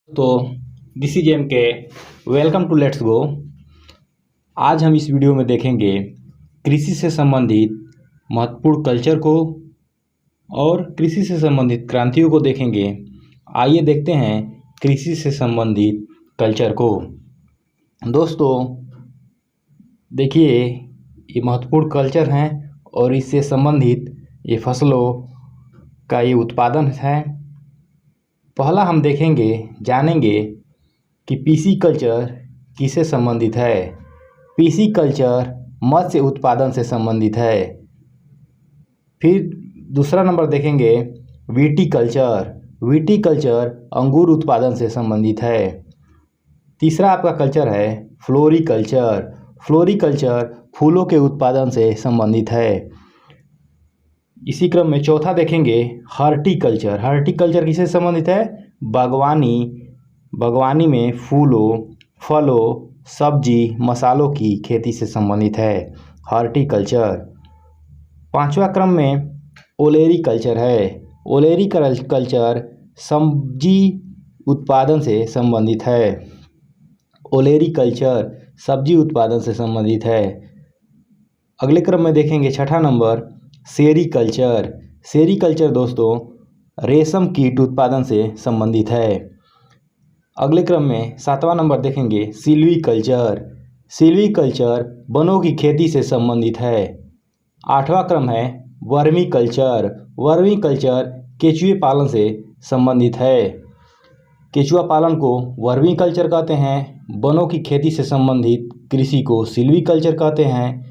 तो this is M के welcome to let's go. आज हम इस वीडियो में देखेंगे कृषि से संबंधित महत्वपूर्ण कल्चर को और कृषि से संबंधित क्रांतियों को देखेंगे। आइए देखते हैं कृषि से संबंधित कल्चर को। दोस्तों देखिए, ये महत्वपूर्ण कल्चर हैं और इससे संबंधित ये फसलों का ये उत्पादन है। पहला हम देखेंगे, जानेंगे कि पीसी कल्चर किससे संबंधित है। पीसी कल्चर मत्स्य उत्पादन से संबंधित है। फिर दूसरा नंबर देखेंगे वीटी कल्चर। वीटी कल्चर अंगूर उत्पादन से संबंधित है। तीसरा आपका कल्चर है फ्लोरी कल्चर। फ्लोरी कल्चर फूलों के उत्पादन से संबंधित है। इसी क्रम में चौथा देखेंगे हॉर्टिकल्चर। हॉर्टिकल्चर किससे संबंधित है? बागवानी में फूलों, फलों, सब्जी, मसालों की खेती से संबंधित है हॉर्टिकल्चर। पांचवा क्रम में ओलेरी कल्चर है। ओलेरी कल्चर सब्जी उत्पादन से संबंधित है। ओलेरी कल्चर सब्जी उत्पादन से संबंधित है। अगले क्रम में देखेंगे छठा नंबर सेरीकल्चर। सेरीकल्चर दोस्तों रेशम कीट उत्पादन से संबंधित है। अगले क्रम में सातवां नंबर देखेंगे सिल्वीकल्चर। सिल्वीकल्चर वनों की खेती से संबंधित है। आठवां क्रम है वर्मी कल्चर। वर्मी कल्चर केचुए पालन से संबंधित है। केचुआ पालन को वर्मी कल्चर कहते हैं। वनों की खेती से संबंधित कृषि को सिल्वीकल्चर कहते हैं।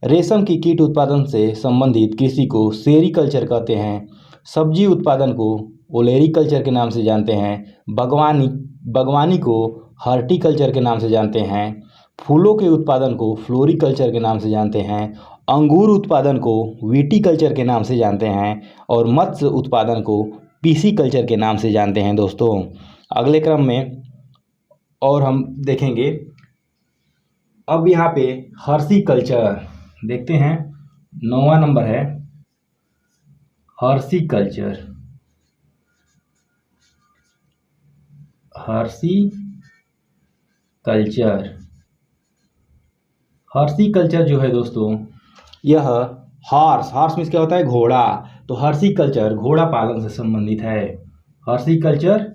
रेशम की कीट उत्पादन से संबंधित कृषि को सेरीकल्चर कहते हैं। सब्जी उत्पादन को ओलेरीकल्चर के नाम से जानते हैं। बागवानी को हॉर्टिकल्चर के नाम से जानते हैं। फूलों के उत्पादन को फ्लोरिकल्चर के नाम से जानते हैं। अंगूर उत्पादन को विटीकल्चर के नाम से जानते हैं और मत्स्य उत्पादन को पीसीकल्चर के नाम से जानते हैं दोस्तों। अगले क्रम में और हम देखेंगे, अब यहाँ पे हॉर्टिकल्चर देखते हैं। 9वां नंबर है हॉर्टिकल्चर। हॉर्टिकल्चर जो है दोस्तों, यह हॉर्स मीन्स क्या होता है? घोड़ा। तो हॉर्टिकल्चर घोड़ा पालन से संबंधित है। हॉर्टिकल्चर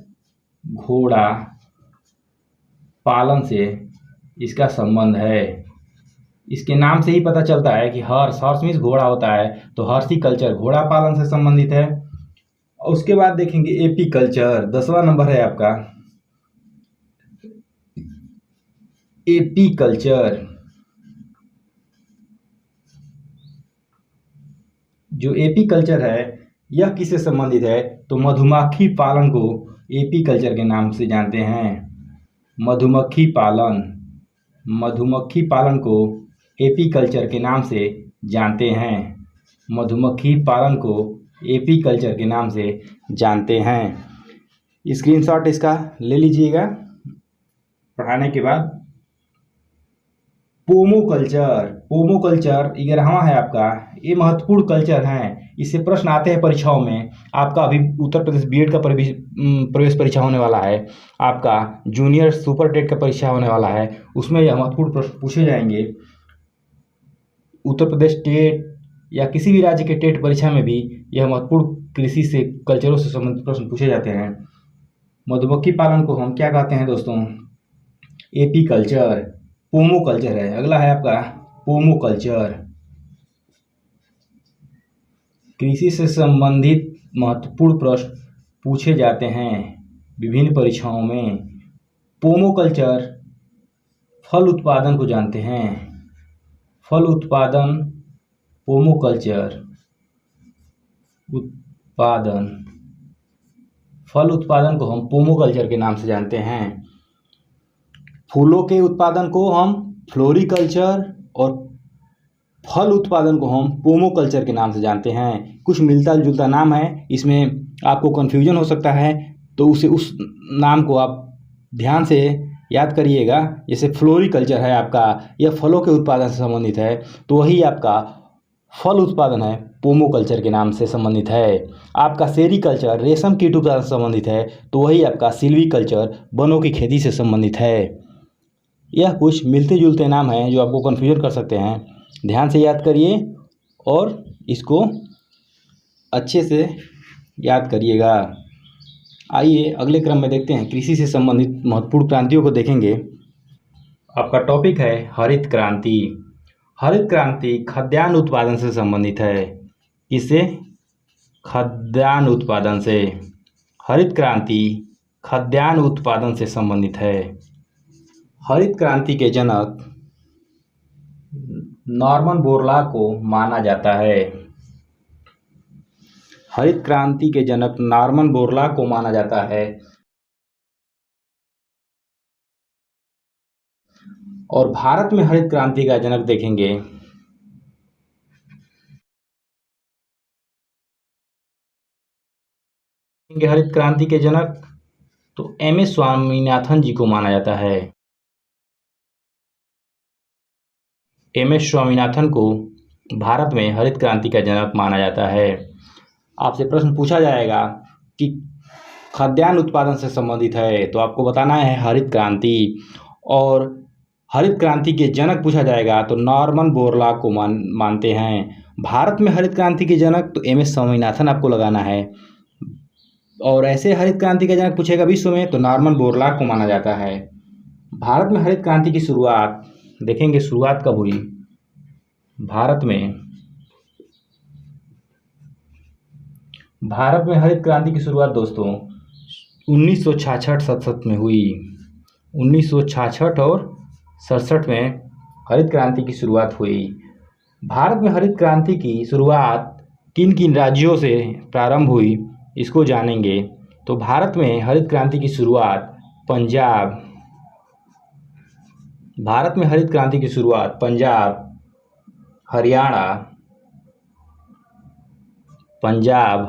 घोड़ा पालन से इसका संबंध है। इसके नाम से ही पता चलता है कि हॉर्स मीन्स घोड़ा होता है, तो हॉर्टिकल्चर घोड़ा पालन से संबंधित है। उसके बाद देखेंगे एपीकल्चर। 10वां नंबर है आपका एपीकल्चर। जो एपीकल्चर है यह किससे संबंधित है? तो मधुमक्खी पालन को एपीकल्चर के नाम से जानते हैं। मधुमक्खी पालन को एपीकल्चर के नाम से जानते हैं। मधुमक्खी पालन को एपीकल्चर के नाम से जानते हैं। स्क्रीनशॉट इसका ले लीजिएगा पढ़ाने के बाद। पोमोकल्चर 11वां है आपका। ये महत्वपूर्ण कल्चर हैं। इससे प्रश्न आते हैं परीक्षाओं में। आपका अभी उत्तर प्रदेश बीएड का प्रवेश परीक्षा होने वाला है। आपका जूनियर सुपर टेट का परीक्षा होने वाला है। उसमें यह महत्वपूर्ण प्रश्न पूछे जाएंगे। उत्तर प्रदेश टेट या किसी भी राज्य के टेट परीक्षा में भी यह महत्वपूर्ण कृषि से कल्चरों से संबंधित प्रश्न पूछे जाते हैं। मधुमक्खी पालन को हम क्या कहते हैं दोस्तों? एपीकल्चर। पोमोकल्चर है। अगला है आपका पोमोकल्चर। कृषि से संबंधित महत्वपूर्ण प्रश्न पूछे जाते हैं विभिन्न परीक्षाओं में। पोमोकल्चर फल उत्पादन को जानते हैं। फल उत्पादन पोमोकल्चर फल उत्पादन को हम पोमोकल्चर के नाम से जानते हैं। फूलों के उत्पादन को हम फ्लोरिकल्चर और फल उत्पादन को हम पोमोकल्चर के नाम से जानते हैं। कुछ मिलता जुलता नाम है, इसमें आपको कन्फ्यूजन हो सकता है, तो उस नाम को आप ध्यान से याद करिएगा। जैसे फ्लोरिकल्चर है आपका, यह फलों के उत्पादन से संबंधित है, तो वही आपका फल उत्पादन है पोमो कल्चर के नाम से संबंधित है। आपका सेरी कल्चर रेशम कीटों का संबंधित है, तो वही आपका सिल्वी कल्चर वनों की खेती से संबंधित है। यह कुछ मिलते जुलते नाम हैं जो आपको कन्फ्यूजन कर सकते हैं। ध्यान से याद करिए और इसको अच्छे से याद करिएगा। आइए अगले क्रम में देखते हैं, कृषि से संबंधित महत्वपूर्ण क्रांतियों को देखेंगे। आपका टॉपिक है हरित क्रांति। हरित क्रांति खाद्यान्न उत्पादन से संबंधित है। किससे? खाद्यान्न उत्पादन से। हरित क्रांति खाद्यान्न उत्पादन से संबंधित है। हरित क्रांति के जनक नॉर्मन बोरलॉग को माना जाता है। हरित क्रांति के जनक नॉर्मन बोरलॉग को माना जाता है। और भारत में हरित क्रांति का जनक देखेंगे हरित क्रांति के जनक तो एम.एस. स्वामीनाथन जी को माना जाता है। एम.एस. स्वामीनाथन को भारत में हरित क्रांति का जनक माना जाता है। आपसे प्रश्न पूछा जाएगा कि खाद्यान्न उत्पादन से संबंधित है, तो आपको बताना है हरित क्रांति। और हरित क्रांति के जनक पूछा जाएगा तो नॉर्मन बोरलॉग को मानते हैं। भारत में हरित क्रांति के जनक तो एम.एस. स्वामीनाथन आपको लगाना है। और ऐसे हरित क्रांति का जनक पूछेगा विश्व में तो नॉर्मन बोरलॉग को माना जाता है। भारत में हरित क्रांति की शुरुआत देखेंगे, शुरुआत कब हुई। भारत में हरित क्रांति की शुरुआत दोस्तों 1966-67 में हुई। 1966 और 67 में हरित क्रांति की शुरुआत हुई। भारत में हरित क्रांति की शुरुआत किन किन राज्यों से प्रारंभ हुई, इसको जानेंगे। तो भारत में हरित क्रांति की शुरुआत पंजाब, भारत में हरित क्रांति की शुरुआत पंजाब,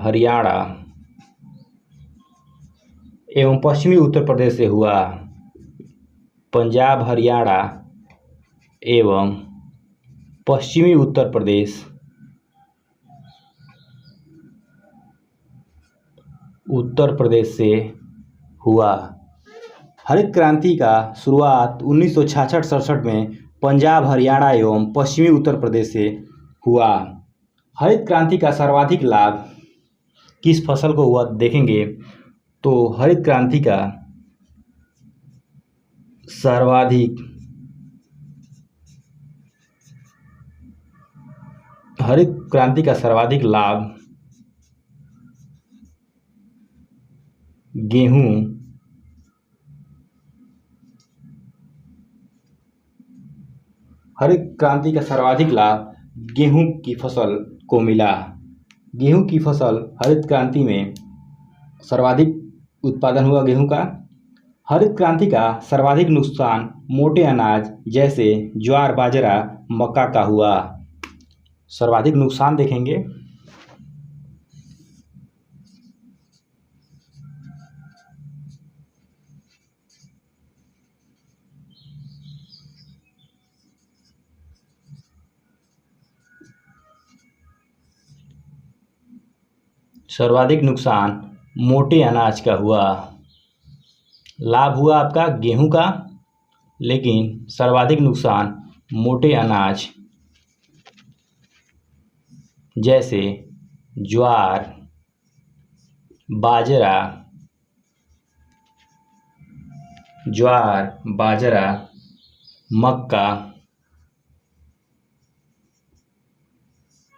हरियाणा एवं पश्चिमी उत्तर प्रदेश से हुआ। पंजाब, हरियाणा एवं पश्चिमी उत्तर प्रदेश से हुआ। हरित क्रांति का शुरुआत 1966-67 में पंजाब, हरियाणा एवं पश्चिमी उत्तर प्रदेश से हुआ। हरित क्रांति का सर्वाधिक लाभ किस फसल को हुआ देखेंगे। तो हरित क्रांति का सर्वाधिक लाभ गेहूं हरित क्रांति का सर्वाधिक लाभ गेहूं की फसल को मिला। गेहूं की फसल हरित क्रांति में सर्वाधिक उत्पादन हुआ गेहूं का। हरित क्रांति का सर्वाधिक नुकसान मोटे अनाज जैसे ज्वार, बाजरा, मक्का का हुआ। सर्वाधिक नुकसान देखेंगे। सर्वाधिक नुकसान मोटे अनाज का हुआ। लाभ हुआ आपका गेहूं का, लेकिन सर्वाधिक नुकसान मोटे अनाज जैसे ज्वार, बाजरा,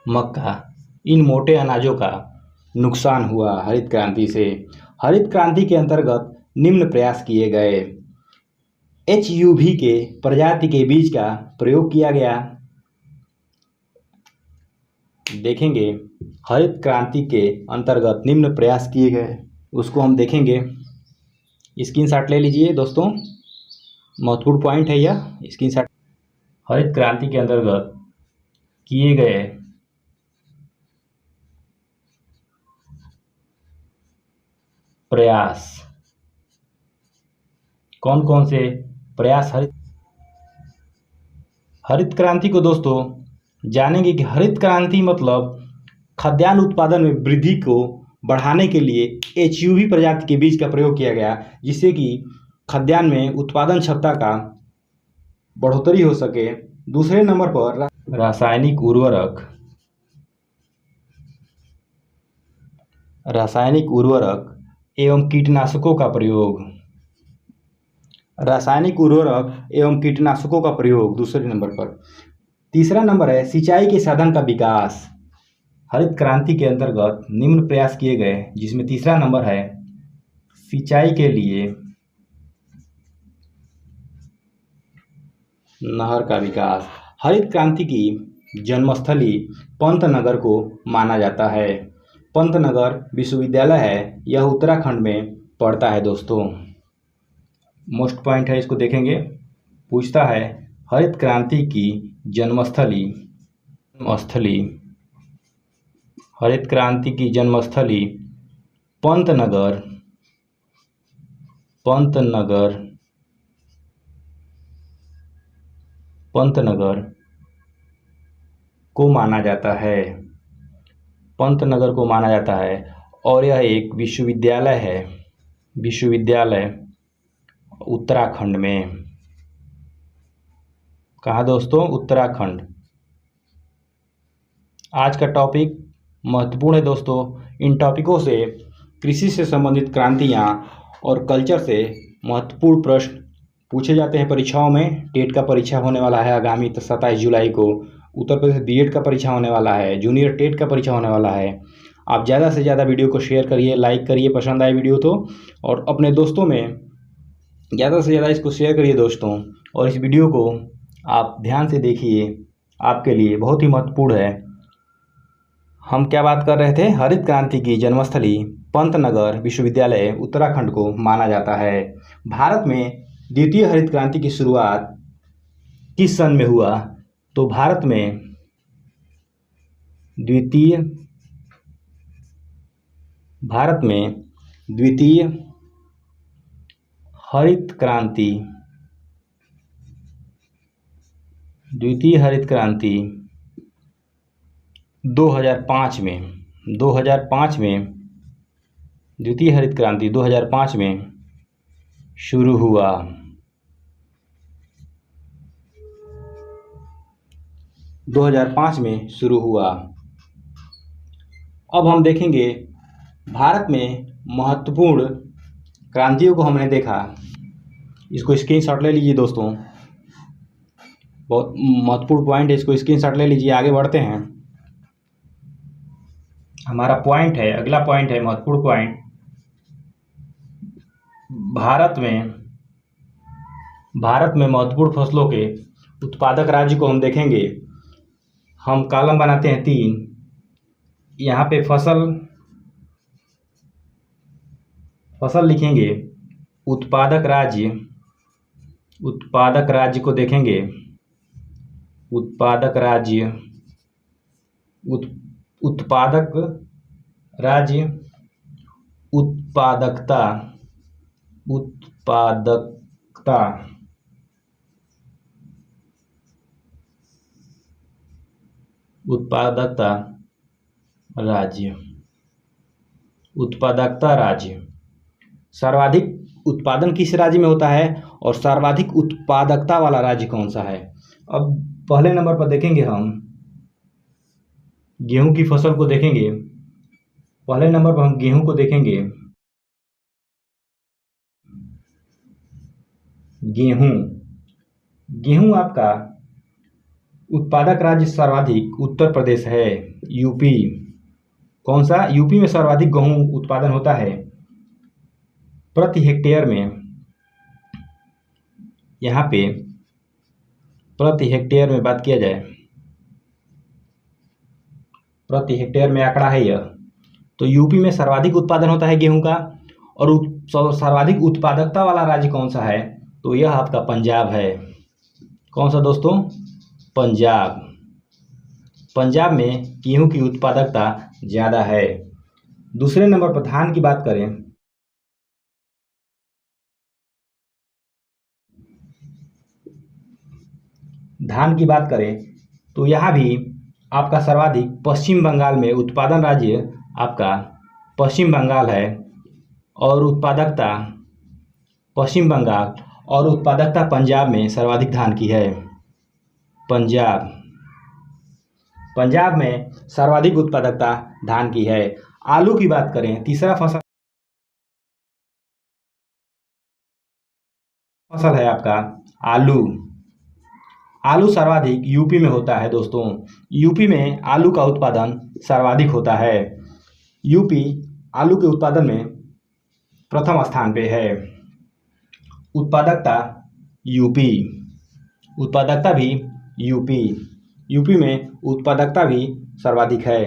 मक्का इन मोटे अनाजों का नुकसान हुआ हरित क्रांति से। हरित क्रांति के अंतर्गत निम्न प्रयास किए गए। HUV के प्रजाति के बीज का प्रयोग किया गया। देखेंगे हरित क्रांति के अंतर्गत निम्न प्रयास किए गए, उसको हम देखेंगे। स्क्रीनशॉट ले लीजिए दोस्तों, महत्वपूर्ण पॉइंट है यह स्क्रीनशॉट। हरित क्रांति के अंतर्गत किए गए प्रयास, कौन कौन से प्रयास। हरित क्रांति को दोस्तों जानेंगे कि हरित क्रांति मतलब खाद्यान्न उत्पादन में वृद्धि को बढ़ाने के लिए HUV प्रजाति के बीज का प्रयोग किया गया, जिससे कि खाद्यान्न में उत्पादन क्षमता का बढ़ोतरी हो सके। दूसरे नंबर पर रासायनिक उर्वरक एवं कीटनाशकों का प्रयोग। रासायनिक उर्वरक एवं कीटनाशकों का प्रयोग दूसरे नंबर पर। तीसरा नंबर है सिंचाई के साधन का विकास। हरित क्रांति के अंतर्गत निम्न प्रयास किए गए, जिसमें तीसरा नंबर है सिंचाई के लिए नहर का विकास। हरित क्रांति की जन्मस्थली पंतनगर को माना जाता है। पंतनगर विश्वविद्यालय है, यह उत्तराखंड में पड़ता है दोस्तों। मोस्ट पॉइंट है, इसको देखेंगे। पूछता है हरित क्रांति की जन्मस्थली हरित क्रांति की जन्मस्थली पंतनगर को माना जाता है। पंतनगर को माना जाता है और यह एक विश्वविद्यालय है। विश्वविद्यालय उत्तराखंड में। कहाँ दोस्तों? उत्तराखंड। आज का टॉपिक महत्वपूर्ण है दोस्तों। इन टॉपिकों से कृषि से संबंधित क्रांतियाँ और कल्चर से महत्वपूर्ण प्रश्न पूछे जाते हैं परीक्षाओं में। टेट का परीक्षा होने वाला है आगामी 27 जुलाई को। उत्तर प्रदेश BED का परीक्षा होने वाला है। जूनियर टेट का परीक्षा होने वाला है। आप ज़्यादा से ज़्यादा वीडियो को शेयर करिए, लाइक करिए, पसंद आए वीडियो तो, और अपने दोस्तों में ज़्यादा से ज़्यादा इसको शेयर करिए दोस्तों। और इस वीडियो को आप ध्यान से देखिए, आपके लिए बहुत ही महत्वपूर्ण है। हम क्या बात कर रहे थे? हरित क्रांति की जन्मस्थली पंतनगर विश्वविद्यालय उत्तराखंड को माना जाता है। भारत में द्वितीय हरित क्रांति की शुरुआत किस सन में हुआ? तो भारत में द्वितीय हरित क्रांति 2005 में द्वितीय हरित क्रांति 2005 में शुरू हुआ। अब हम देखेंगे भारत में महत्वपूर्ण क्रांतियों को। हमने देखा, इसको स्क्रीनशॉट ले लीजिए दोस्तों, बहुत महत्वपूर्ण पॉइंट है, इसको स्क्रीनशॉट ले लीजिए। आगे बढ़ते हैं। हमारा पॉइंट है, अगला पॉइंट है महत्वपूर्ण पॉइंट। भारत में महत्वपूर्ण फसलों के उत्पादक राज्य को हम देखेंगे। हम कॉलम बनाते हैं 3। यहाँ पे फसल लिखेंगे। उत्पादक राज्य को देखेंगे। उत्पादक राज्य, उत्पादकता राज्य। सर्वाधिक उत्पादन किस राज्य में होता है और सर्वाधिक उत्पादकता वाला राज्य कौन सा है? अब पहले नंबर पर देखेंगे हम गेहूं की फसल को देखेंगे। पहले नंबर पर हम गेहूं को देखेंगे। गेहूं आपका उत्पादक राज्य सर्वाधिक उत्तर प्रदेश है, यूपी। कौन सा? यूपी में सर्वाधिक गेहूं उत्पादन होता है। प्रति हेक्टेयर में, यहाँ पे प्रति हेक्टेयर में बात किया जाए, प्रति हेक्टेयर में आंकड़ा है यह, तो यूपी में सर्वाधिक उत्पादन होता है गेहूं का। और सर्वाधिक उत्पादकता वाला राज्य कौन सा है? तो यह आपका पंजाब है। कौन सा दोस्तों? पंजाब में गेहूं की उत्पादकता ज़्यादा है। दूसरे नंबर पर धान की बात करें, तो यहाँ भी आपका सर्वाधिक पश्चिम बंगाल में उत्पादन राज्य आपका पश्चिम बंगाल है और उत्पादकता पश्चिम बंगाल और उत्पादकता पंजाब में सर्वाधिक धान की है। पंजाब पंजाब में सर्वाधिक उत्पादकता धान की है। आलू की बात करें, तीसरा फसल है आपका आलू। आलू सर्वाधिक यूपी में होता है दोस्तों। यूपी में आलू का उत्पादन सर्वाधिक होता है। यूपी आलू के उत्पादन में प्रथम स्थान पे है। उत्पादकता यूपी उत्पादकता भी यूपी में उत्पादकता भी सर्वाधिक है।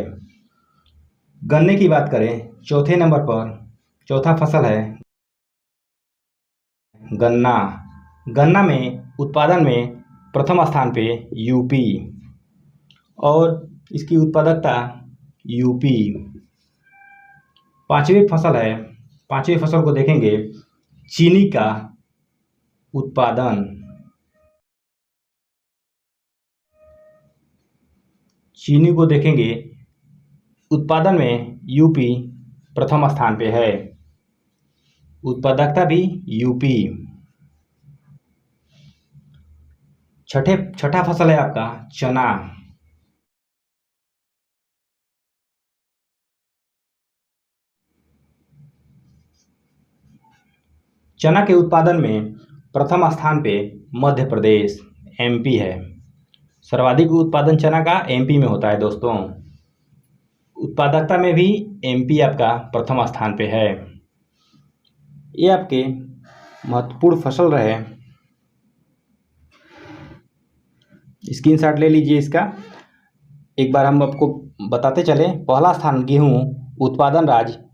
गन्ने की बात करें, चौथे नंबर पर चौथा फसल है गन्ना। गन्ना में उत्पादन में प्रथम स्थान पे यूपी और इसकी उत्पादकता यूपी। पांचवी फसल को देखेंगे, चीनी का उत्पादन। चीनी को देखेंगे, उत्पादन में यूपी प्रथम स्थान पे है। उत्पादकता भी यूपी। छठा फसल है आपका चना। चना के उत्पादन में प्रथम स्थान पे मध्य प्रदेश एमपी है। सर्वाधिक उत्पादन चना का एमपी में होता है दोस्तों। उत्पादकता में भी एमपी आपका प्रथम स्थान पे है। ये आपके महत्वपूर्ण फसल रहे, स्क्रीनशॉट ले लीजिए इसका। एक बार हम आपको बताते चले, पहला स्थान गेहूं उत्पादन राज्य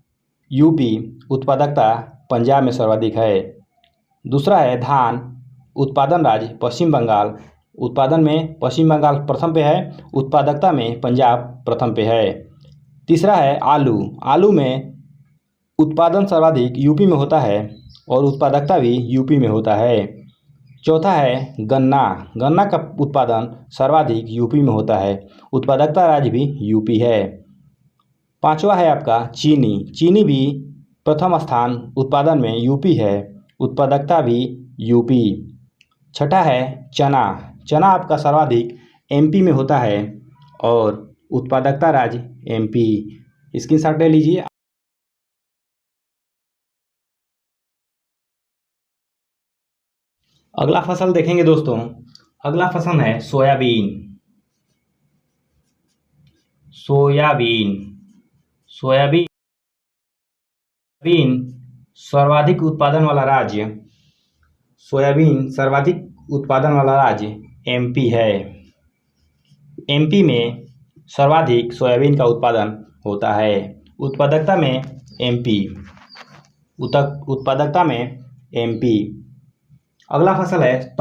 यूपी, उत्पादकता पंजाब में सर्वाधिक है। दूसरा है धान उत्पादन राज्य पश्चिम बंगाल, उत्पादन में पश्चिम बंगाल प्रथम पे है, उत्पादकता में पंजाब प्रथम पे है। तीसरा है आलू में उत्पादन सर्वाधिक यूपी में होता है और उत्पादकता भी यूपी में होता है। चौथा है गन्ना का उत्पादन सर्वाधिक यूपी में होता है, उत्पादकता राज्य भी यूपी है। पांचवा है आपका चीनी भी प्रथम स्थान उत्पादन में यूपी है, उत्पादकता भी यूपी। छठा है चना आपका सर्वाधिक एमपी में होता है और उत्पादकता राज्य एमपी। स्क्रीनशॉट ले लीजिए। अगला फसल देखेंगे दोस्तों, अगला फसल है सोयाबीन सर्वाधिक उत्पादन वाला राज्य एमपी है। एमपी में सर्वाधिक सोयाबीन का उत्पादन होता है। उत्पादकता में एमपी। अगला फसल है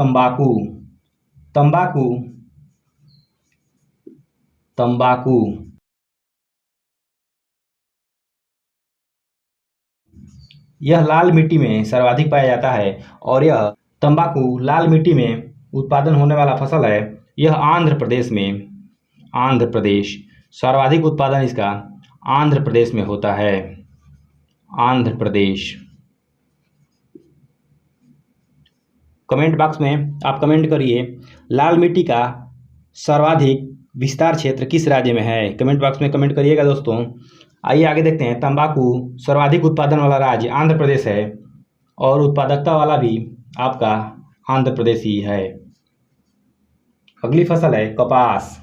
तंबाकू। यह लाल मिट्टी में सर्वाधिक पाया जाता है और यह तंबाकू लाल मिट्टी में उत्पादन होने वाला फसल है। यह आंध्र प्रदेश सर्वाधिक उत्पादन इसका आंध्र प्रदेश में होता है। आंध्र प्रदेश। कमेंट बॉक्स में आप कमेंट करिए, लाल मिट्टी का सर्वाधिक विस्तार क्षेत्र किस राज्य में है। कमेंट बॉक्स में कमेंट करिएगा दोस्तों। आइए आगे देखते हैं। तंबाकू सर्वाधिक उत्पादन वाला राज्य आंध्र प्रदेश है और उत्पादकता वाला भी आपका आंध्र प्रदेश ही है। अगली फसल है कपास।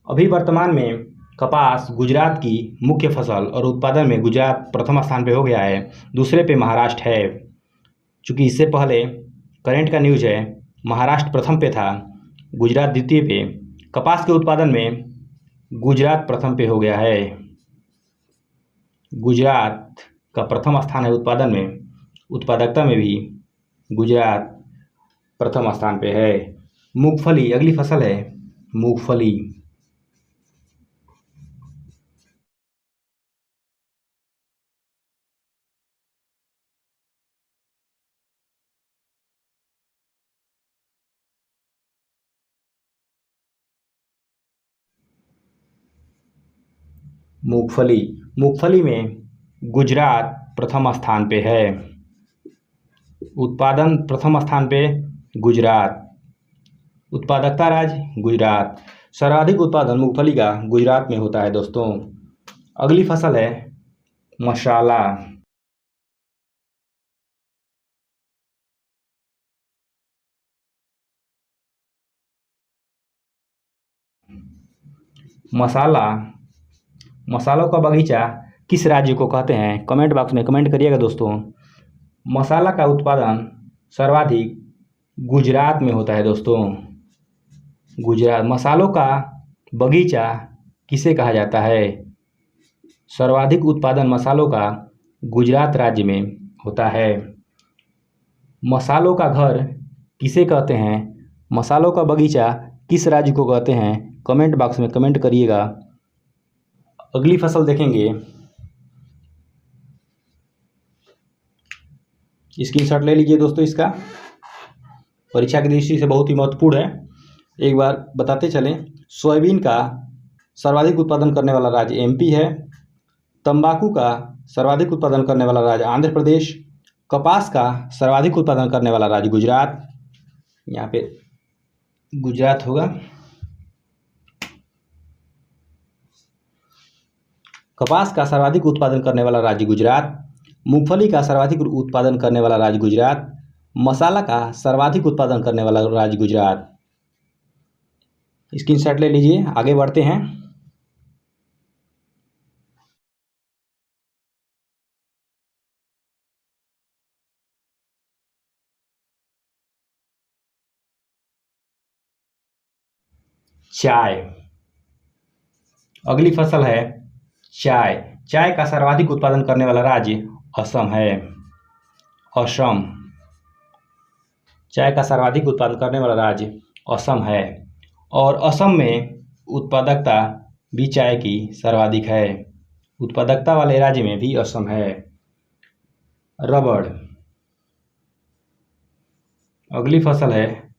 अभी वर्तमान में कपास गुजरात की मुख्य फसल और उत्पादन में गुजरात प्रथम स्थान पे हो गया है। दूसरे पे महाराष्ट्र है। चूँकि इससे पहले करंट का न्यूज है, महाराष्ट्र प्रथम पे था, गुजरात द्वितीय पे। कपास के उत्पादन में गुजरात प्रथम पे हो गया है। गुजरात का प्रथम स्थान है उत्पादन में, उत्पादकता में भी गुजरात प्रथम स्थान पे है। मूंगफली अगली फसल है मूंगफली। मूंगफली। मूंगफली में गुजरात प्रथम स्थान पे है। उत्पादन प्रथम स्थान पे गुजरात। उत्पादकता राज्य गुजरात। सर्वाधिक उत्पादन मूंगफली का गुजरात में होता है दोस्तों। अगली फसल है मसाला। मसाला मसालों का बगीचा किस राज्य को कहते हैं? कमेंट बॉक्स में कमेंट करिएगा दोस्तों। मसाला का उत्पादन सर्वाधिक गुजरात में होता है दोस्तों। गुजरात। मसालों का बगीचा किसे कहा जाता है? सर्वाधिक उत्पादन मसालों का गुजरात राज्य में होता है। मसालों का घर किसे कहते हैं? मसालों का बगीचा किस राज्य को कहते हैं? कमेंट बॉक्स में कमेंट करिएगा। अगली फसल देखेंगे। स्क्रीनशॉट ले लीजिए दोस्तों, इसका परीक्षा की दृष्टि से बहुत ही महत्वपूर्ण है। एक बार बताते चलें। सोयाबीन का सर्वाधिक उत्पादन करने वाला राज्य एमपी है। तंबाकू का सर्वाधिक उत्पादन करने वाला राज्य आंध्र प्रदेश। कपास का सर्वाधिक उत्पादन करने वाला राज्य गुजरात। यहाँ पे गुजरात होगा। कपास का सर्वाधिक उत्पादन करने वाला राज्य गुजरात। मूंगफली का सर्वाधिक उत्पादन करने वाला राज्य गुजरात। मसाला का सर्वाधिक उत्पादन करने वाला राज्य गुजरात। स्क्रीनशॉट ले लीजिए। आगे बढ़ते हैं। चाय। अगली फसल है चाय। चाय का सर्वाधिक उत्पादन करने वाला राज्य असम है। असम। चाय का सर्वाधिक उत्पादन करने वाला राज्य असम है और असम में उत्पादकता भी चाय की सर्वाधिक है। उत्पादकता वाले राज्य में भी असम है। रबड़। अगली फसल है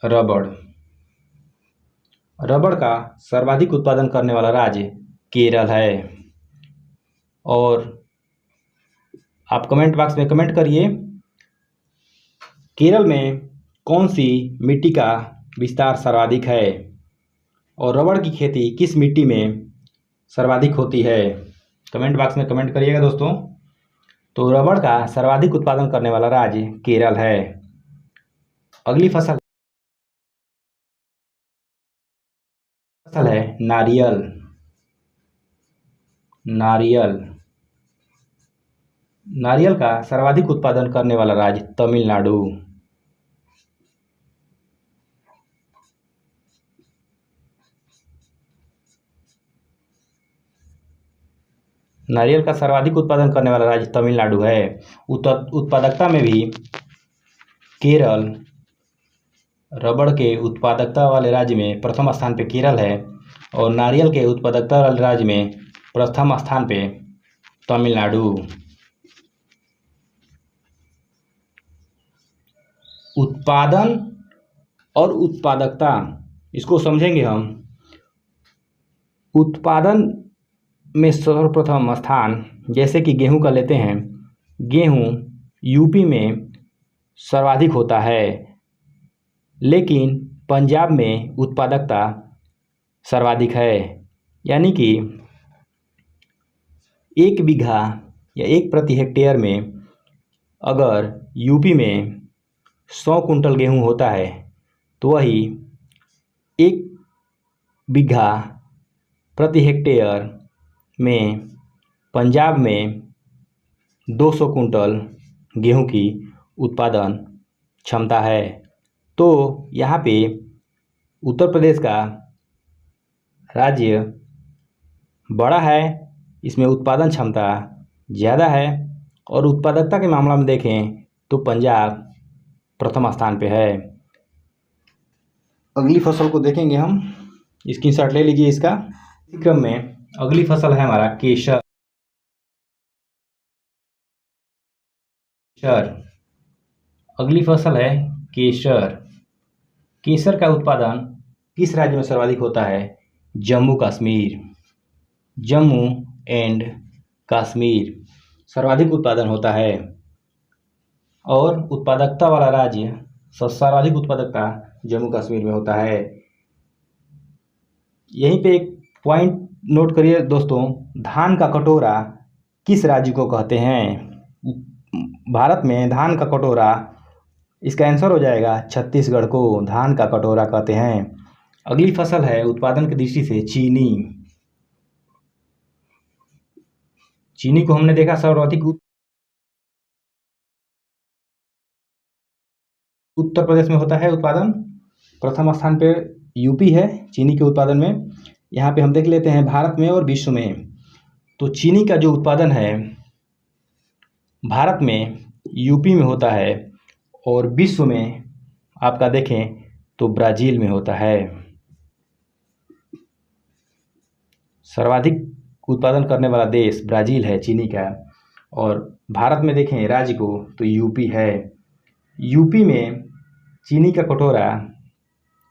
रबड़। रबड़ का सर्वाधिक उत्पादन करने वाला राज्य केरल है। और आप कमेंट बॉक्स में कमेंट करिए, केरल में कौन सी मिट्टी का विस्तार सर्वाधिक है और रबड़ की खेती किस मिट्टी में सर्वाधिक होती है? कमेंट बॉक्स में कमेंट करिएगा दोस्तों। तो रबड़ का सर्वाधिक उत्पादन करने वाला राज्य केरल है। अगली फसल है नारियल। नारियल। नारियल का सर्वाधिक उत्पादन करने वाला राज्य तमिलनाडु। नारियल का सर्वाधिक उत्पादन करने वाला राज्य तमिलनाडु है। उत्पादकता में भी केरल रबड़ के उत्पादकता वाले राज्य में प्रथम स्थान पे केरल है और नारियल के उत्पादकता वाले राज्य में प्रथम स्थान पे तमिलनाडु। उत्पादन और उत्पादकता, इसको समझेंगे हम। उत्पादन में सर्वप्रथम स्थान जैसे कि गेहूं का लेते हैं। गेहूं यूपी में सर्वाधिक होता है, लेकिन पंजाब में उत्पादकता सर्वाधिक है। यानी कि 1 बीघा या 1 प्रति हेक्टेयर में अगर यूपी में 100 कुंटल गेहूं होता है तो वही 1 बीघा प्रति हेक्टेयर में पंजाब में 200 कुंटल गेहूं की उत्पादन क्षमता है। तो यहाँ पे उत्तर प्रदेश का राज्य बड़ा है, इसमें उत्पादन क्षमता ज़्यादा है और उत्पादकता के मामला में देखें तो पंजाब प्रथम स्थान पे है। अगली फसल को देखेंगे हम। स्क्रीनशॉट ले लीजिए इसका। इस क्रम में अगली फसल है हमारा केसर। केसर। अगली फसल है केसर। केसर का उत्पादन किस राज्य में सर्वाधिक होता है? जम्मू कश्मीर। जम्मू एंड कश्मीर सर्वाधिक उत्पादन होता है। और उत्पादकता वाला राज्य, सर्वाधिक उत्पादकता जम्मू कश्मीर में होता है। यहीं पे एक पॉइंट नोट करिए दोस्तों, धान का कटोरा किस राज्य को कहते हैं? भारत में धान का कटोरा, इसका आंसर हो जाएगा छत्तीसगढ़ को धान का कटोरा कहते हैं। अगली फसल है उत्पादन की दृष्टि से चीनी। चीनी को हमने देखा सर्वाधिक उत्तर प्रदेश में होता है उत्पादन। प्रथम स्थान पे यूपी है चीनी के उत्पादन में। यहाँ पे हम देख लेते हैं भारत में और विश्व में। तो चीनी का जो उत्पादन है भारत में यूपी में होता है और विश्व में आपका देखें तो ब्राज़ील में होता है। सर्वाधिक उत्पादन करने वाला देश ब्राज़ील है चीनी का। और भारत में देखें राज्य को तो यूपी है। यूपी में चीनी का कटोरा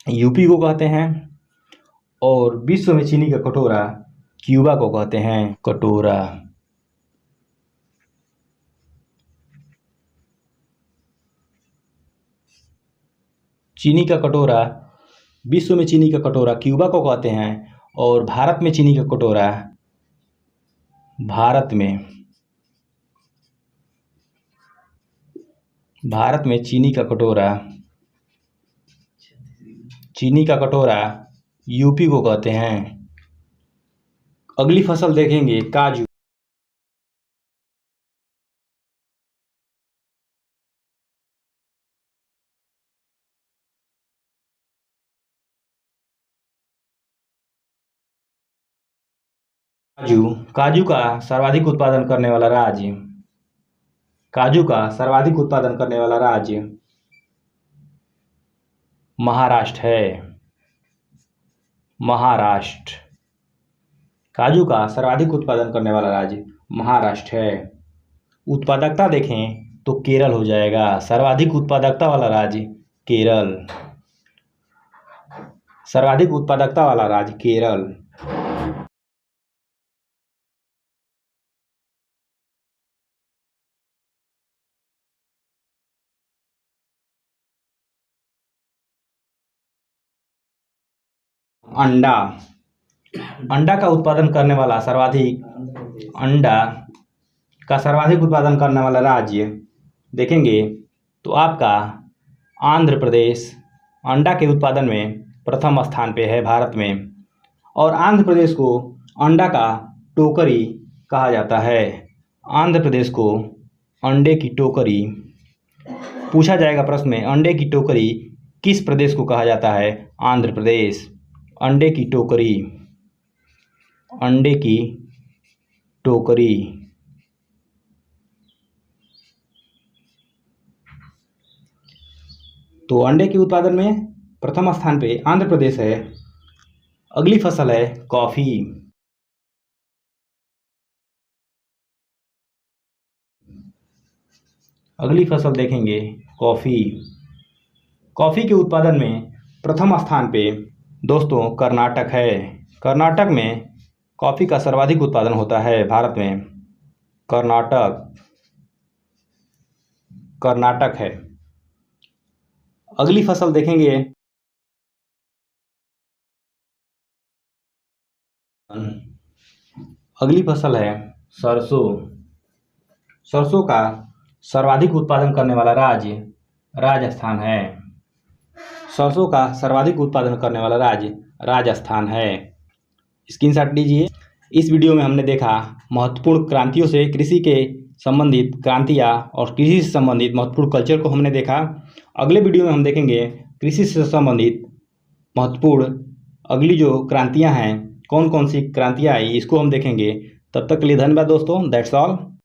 यूपी को कहते हैं और विश्व में चीनी का कटोरा क्यूबा को कहते हैं। कटोरा। चीनी का कटोरा, विश्व में चीनी का कटोरा क्यूबा को कहते हैं और भारत में चीनी का कटोरा, भारत में चीनी का कटोरा यूपी को कहते हैं। अगली फसल देखेंगे काजू। काजू का सर्वाधिक उत्पादन करने वाला राज्य, महाराष्ट्र है। महाराष्ट्र। काजू का सर्वाधिक उत्पादन करने वाला राज्य महाराष्ट्र है। उत्पादकता देखें तो केरल हो जाएगा। सर्वाधिक उत्पादकता वाला राज्य केरल। सर्वाधिक उत्पादकता वाला राज्य केरल। अंडा। अंडा का उत्पादन करने वाला सर्वाधिक उत्पादन करने वाला राज्य देखेंगे तो आपका आंध्र प्रदेश अंडा के उत्पादन में प्रथम स्थान पे है भारत में। और आंध्र प्रदेश को अंडा का टोकरी कहा जाता है। आंध्र प्रदेश को अंडे की टोकरी, पूछा जाएगा प्रश्न में, अंडे की टोकरी किस प्रदेश को कहा जाता है? आंध्र प्रदेश। अंडे की टोकरी, अंडे की टोकरी। तो अंडे के उत्पादन में प्रथम स्थान पे आंध्र प्रदेश है। अगली फसल है कॉफ़ी। अगली फसल देखेंगे कॉफ़ी। कॉफ़ी के उत्पादन में प्रथम स्थान पे दोस्तों कर्नाटक है। कर्नाटक में कॉफ़ी का सर्वाधिक उत्पादन होता है भारत में। कर्नाटक है। अगली फसल देखेंगे अगली फसल है सरसों। सरसों का सर्वाधिक उत्पादन करने वाला राज्य राजस्थान है। सरसों का सर्वाधिक उत्पादन करने वाला राज्य राजस्थान है। स्क्रीनशॉट लीजिए। इस वीडियो में हमने देखा महत्वपूर्ण क्रांतियों से कृषि के संबंधित क्रांतियाँ और कृषि से संबंधित महत्वपूर्ण कल्चर को हमने देखा। अगले वीडियो में हम देखेंगे कृषि से संबंधित महत्वपूर्ण अगली जो क्रांतियाँ हैं, कौन कौन सी क्रांतियाँ आई, इसको हम देखेंगे। तब तक के लिए धन्यवाद दोस्तों। That's all.